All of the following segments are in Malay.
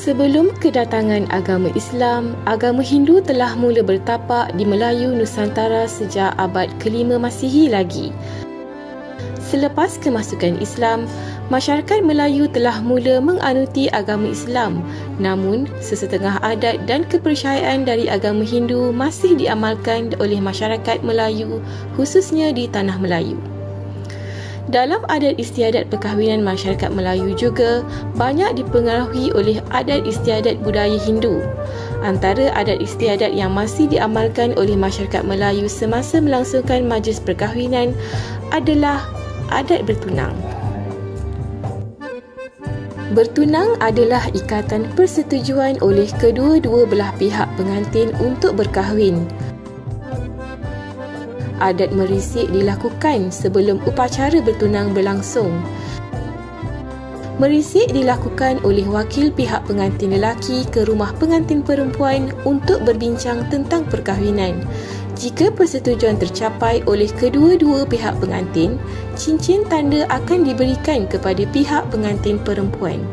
Sebelum kedatangan agama Islam, agama Hindu telah mula bertapak di Melayu Nusantara sejak abad ke-5 Masihi lagi. Selepas kemasukan Islam, masyarakat Melayu telah mula menganuti agama Islam, namun sesetengah adat dan kepercayaan dari agama Hindu masih diamalkan oleh masyarakat Melayu, khususnya di Tanah Melayu. Dalam adat istiadat perkahwinan masyarakat Melayu juga banyak dipengaruhi oleh adat istiadat budaya Hindu. Antara adat istiadat yang masih diamalkan oleh masyarakat Melayu semasa melangsungkan majlis perkahwinan adalah adat bertunang. Bertunang adalah ikatan persetujuan oleh kedua-dua belah pihak pengantin untuk berkahwin. Adat merisik dilakukan sebelum upacara bertunang berlangsung. Merisik dilakukan oleh wakil pihak pengantin lelaki ke rumah pengantin perempuan untuk berbincang tentang perkahwinan. Jika persetujuan tercapai oleh kedua-dua pihak pengantin, cincin tanda akan diberikan kepada pihak pengantin perempuan.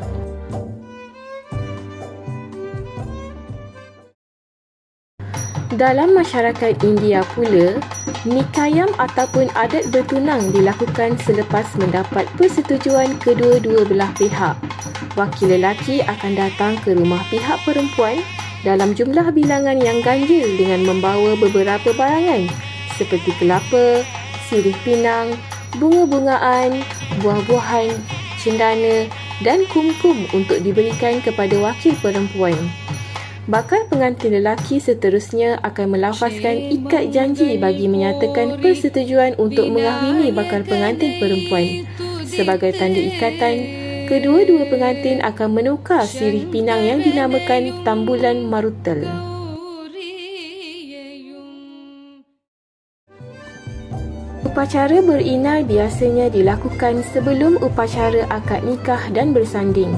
Dalam masyarakat India pula, nikayam ataupun adat bertunang dilakukan selepas mendapat persetujuan kedua-dua belah pihak. Wakil lelaki akan datang ke rumah pihak perempuan dalam jumlah bilangan yang ganjil dengan membawa beberapa barangan seperti kelapa, sirih pinang, bunga-bungaan, buah-buahan, cendana dan kumkum untuk diberikan kepada wakil perempuan. Bakal pengantin lelaki seterusnya akan melafazkan ikat janji bagi menyatakan persetujuan untuk mengahwini bakal pengantin perempuan. Sebagai tanda ikatan, kedua-dua pengantin akan menukar sirih pinang yang dinamakan tambulan marutal. Upacara berinai biasanya dilakukan sebelum upacara akad nikah dan bersanding.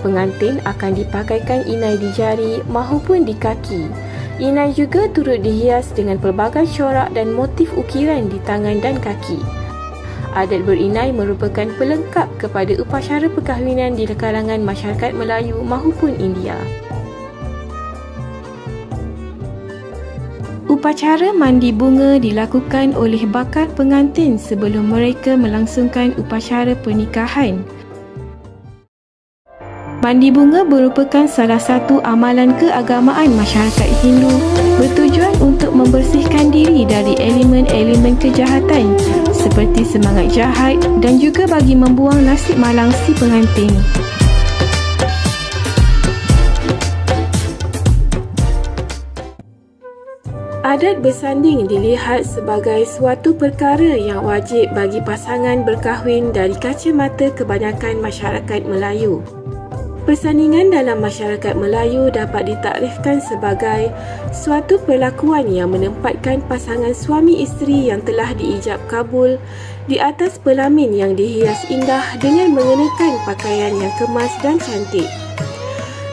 Pengantin akan dipakaikan inai di jari mahupun di kaki. Inai juga turut dihias dengan pelbagai corak dan motif ukiran di tangan dan kaki. Adat berinai merupakan pelengkap kepada upacara perkahwinan di kalangan masyarakat Melayu mahupun India. Upacara mandi bunga dilakukan oleh bakal pengantin sebelum mereka melangsungkan upacara pernikahan. Mandi bunga merupakan salah satu amalan keagamaan masyarakat Hindu bertujuan untuk membersihkan diri dari elemen-elemen kejahatan seperti semangat jahat dan juga bagi membuang nasib malang si pengantin. Adat bersanding dilihat sebagai suatu perkara yang wajib bagi pasangan berkahwin dari kacamata kebanyakan masyarakat Melayu. Persandingan dalam masyarakat Melayu dapat ditakrifkan sebagai suatu perlakuan yang menempatkan pasangan suami isteri yang telah diijab kabul di atas pelamin yang dihias indah dengan mengenakan pakaian yang kemas dan cantik.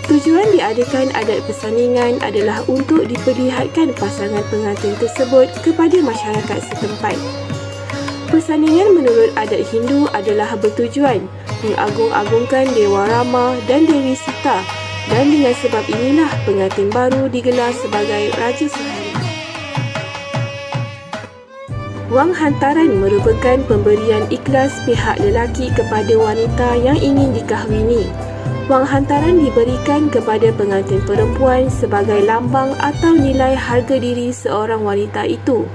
Tujuan diadakan adat persandingan adalah untuk diperlihatkan pasangan pengantin tersebut kepada masyarakat setempat. Persandingan menurut adat Hindu adalah bertujuan mengagung-agungkan Dewa Rama dan Dewi Sita dan dengan sebab inilah pengantin baru digelar sebagai Raja Sehari. Wang hantaran merupakan pemberian ikhlas pihak lelaki kepada wanita yang ingin dikahwini. Wang hantaran diberikan kepada pengantin perempuan sebagai lambang atau nilai harga diri seorang wanita itu.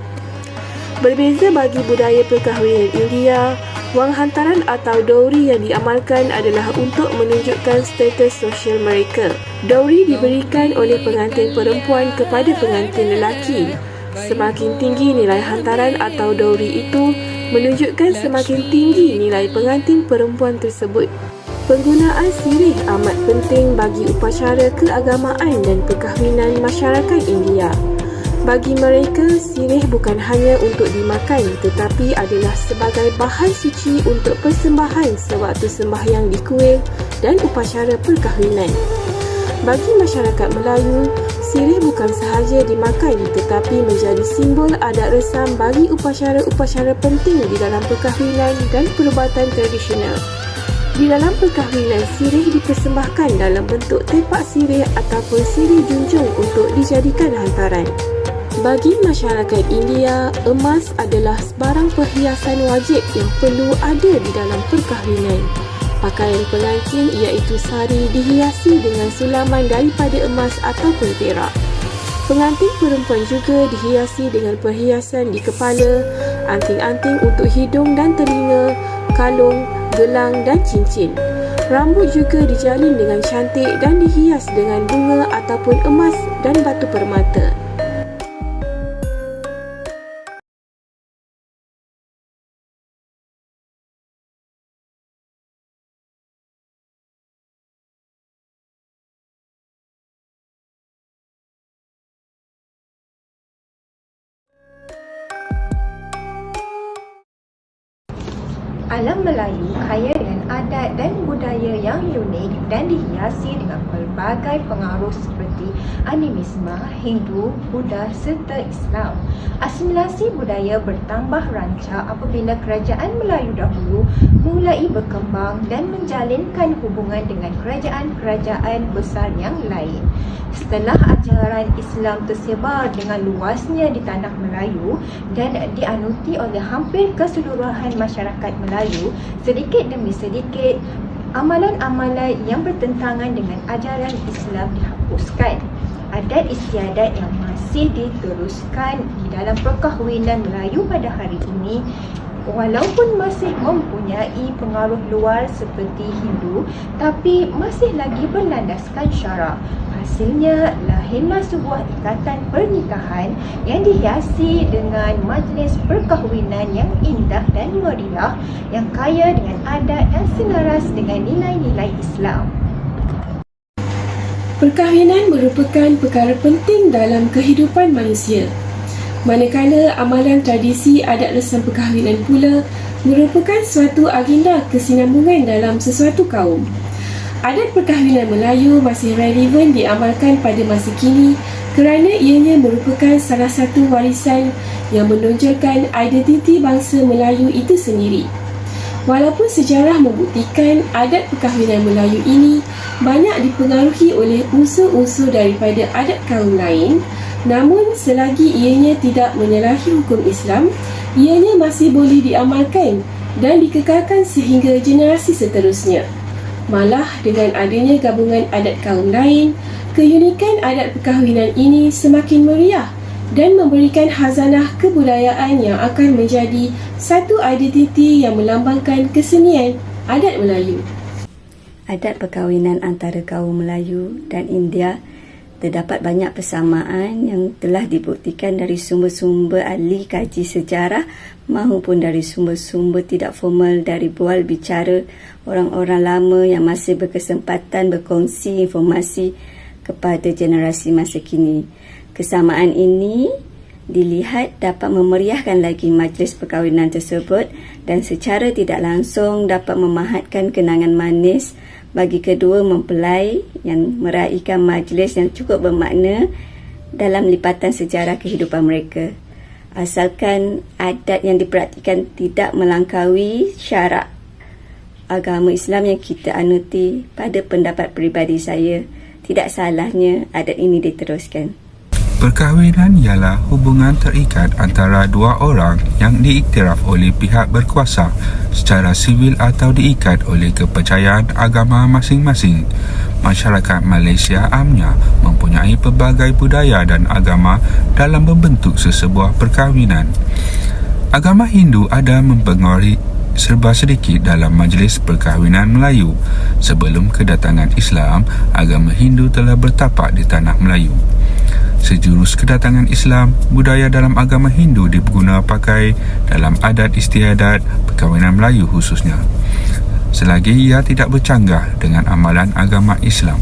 Berbeza bagi budaya perkahwinan India, wang hantaran atau dowry yang diamalkan adalah untuk menunjukkan status sosial mereka. Dowry diberikan oleh pengantin perempuan kepada pengantin lelaki. Semakin tinggi nilai hantaran atau dowry itu, menunjukkan semakin tinggi nilai pengantin perempuan tersebut. Penggunaan sirih amat penting bagi upacara keagamaan dan perkahwinan masyarakat India. Bagi mereka, sirih bukan hanya untuk dimakan tetapi adalah sebagai bahan suci untuk persembahan sewaktu sembahyang di kuil dan upacara perkahwinan. Bagi masyarakat Melayu, sirih bukan sahaja dimakan tetapi menjadi simbol adat resam bagi upacara-upacara penting di dalam perkahwinan dan perubatan tradisional. Di dalam perkahwinan, sirih dipersembahkan dalam bentuk tepak sirih ataupun sirih junjung untuk dijadikan hantaran. Bagi masyarakat India, emas adalah sebarang perhiasan wajib yang perlu ada di dalam perkahwinan. Pakaian pengantin iaitu sari dihiasi dengan sulaman daripada emas ataupun perak. Pengantin perempuan juga dihiasi dengan perhiasan di kepala, anting-anting untuk hidung dan telinga, kalung, gelang dan cincin. Rambut juga dijalin dengan cantik dan dihias dengan bunga ataupun emas dan batu permata. Alam Melayu kaya dengan adat dan budaya yang unik dan dihiasi dengan pelbagai pengaruh seperti animisme, Hindu, Buddha serta Islam. Asimilasi budaya bertambah rancak apabila kerajaan Melayu dahulu mulai berkembang dan menjalinkan hubungan dengan kerajaan-kerajaan besar yang lain. Setelah ajaran Islam tersebar dengan luasnya di tanah Melayu dan dianuti oleh hampir keseluruhan masyarakat Melayu, sedikit demi sedikit amalan-amalan yang bertentangan dengan ajaran Islam dihapuskan. Adat istiadat yang masih diteruskan di dalam perkahwinan Melayu pada hari ini, walaupun masih mempunyai pengaruh luar seperti Hindu, tapi masih lagi berlandaskan syarak. Hasilnya, lahirlah sebuah ikatan pernikahan yang dihiasi dengan majlis perkahwinan yang indah dan meriah, yang kaya dengan adat dan selaras dengan nilai-nilai Islam. Perkahwinan merupakan perkara penting dalam kehidupan manusia. Manakala amalan tradisi adat resam perkahwinan pula merupakan suatu agenda kesinambungan dalam sesuatu kaum. Adat perkahwinan Melayu masih relevan diamalkan pada masa kini kerana ianya merupakan salah satu warisan yang menonjolkan identiti bangsa Melayu itu sendiri. Walaupun sejarah membuktikan adat perkahwinan Melayu ini banyak dipengaruhi oleh unsur-unsur daripada adat kaum lain, namun selagi ianya tidak menyalahi hukum Islam, ianya masih boleh diamalkan dan dikekalkan sehingga generasi seterusnya. Malah dengan adanya gabungan adat kaum lain, keunikan adat perkahwinan ini semakin meriah dan memberikan khazanah kebudayaan yang akan menjadi satu identiti yang melambangkan kesenian adat Melayu. Adat perkahwinan antara kaum Melayu dan India terdapat banyak persamaan yang telah dibuktikan dari sumber-sumber ahli kaji sejarah maupun dari sumber-sumber tidak formal dari bual bicara orang-orang lama yang masih berkesempatan berkongsi informasi kepada generasi masa kini. Kesamaan ini dilihat dapat memeriahkan lagi majlis perkahwinan tersebut dan secara tidak langsung dapat memahatkan kenangan manis bagi kedua mempelai yang meraihkan majlis yang cukup bermakna dalam lipatan sejarah kehidupan mereka. Asalkan adat yang dipraktikkan tidak melangkaui syarak agama Islam yang kita anuti, pada pendapat peribadi saya, tidak salahnya adat ini diteruskan. Perkahwinan ialah hubungan terikat antara dua orang yang diiktiraf oleh pihak berkuasa secara sivil atau diikat oleh kepercayaan agama masing-masing. Masyarakat Malaysia amnya mempunyai pelbagai budaya dan agama dalam membentuk sesebuah perkahwinan. Agama Hindu ada mempengaruhi serba sedikit dalam majlis perkahwinan Melayu. Sebelum kedatangan Islam, agama Hindu telah bertapak di tanah Melayu. Sejurus kedatangan Islam, budaya dalam agama Hindu diguna pakai dalam adat istiadat perkahwinan Melayu khususnya, selagi ia tidak bercanggah dengan amalan agama Islam.